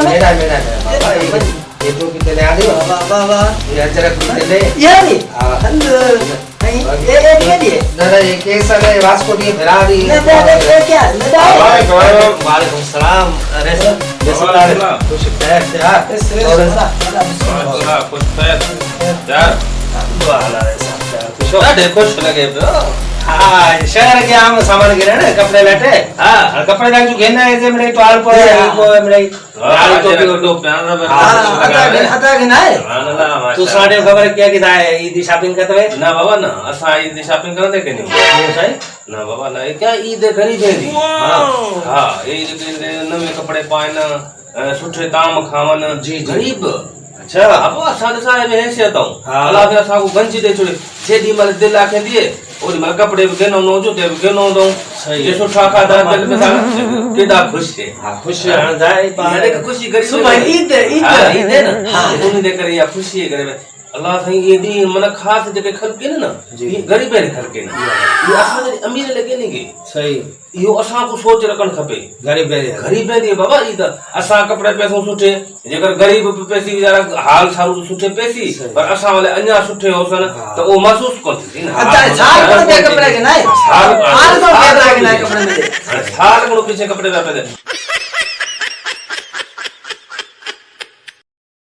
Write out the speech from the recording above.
मेरा बाबा ये तो कितने आ रही बाबा ये अचानक कितने ये नी हाँ ये नी ना ये कैसा है वास्को दी फेरारी ये क्या वालेकुम सलाम अरे जैसा खुश खैर यार और कुछ यार वाला ऐसा खुश अरे खुश लगे हाँ शहर के आम सामान गिरे ना कपड़े लटे हाँ कपड़े दाग जो घेना है जे मेरे टॉल पर को मेरे लाल टोपी और टोपी आता गिना है तू साढ़े खबर क्या गिना है ईद शॉपिंग करते हुए ना बाबा ना असा ईद शॉपिंग करने के नहीं सही ना बाबा ना क्या ईद खरीद है दी हां ईद के नवे कपड़े पाए सुठे ताम खावन जी गरीब अच्छा अब असां सारे में हैसियत हूं अल्लाह के असा को गंजी दे छोड़े जेडी मल दिल आखे दिए और मल कपड़े के नो नो जो दे के नो दो सही ये सुठा खादा दिल में केदा खुश है हां खुश जाए यार एक खुशी गरीब सुबह ईद ईद है ना हां उन्हें दे करे या खुशी है करे अल्लाह सही ये दी मन खास जके खलके ना ये गरीब है खलके ना ये असां अमीर लगे नहीं सही यो असां को सोच रखन खपे गरीब गरीब है बाबा ई त असां कपड़े पैसो सुठे जेकर गरीब पैसी बेचारा हाल सारू सुठे पैसी पर असां वाले अन्या सुठे होसन तो ओ महसूस कोन थी ना अच्छा साल को कपड़े के नहीं साल तो कपड़े में साल को पीछे कपड़े पे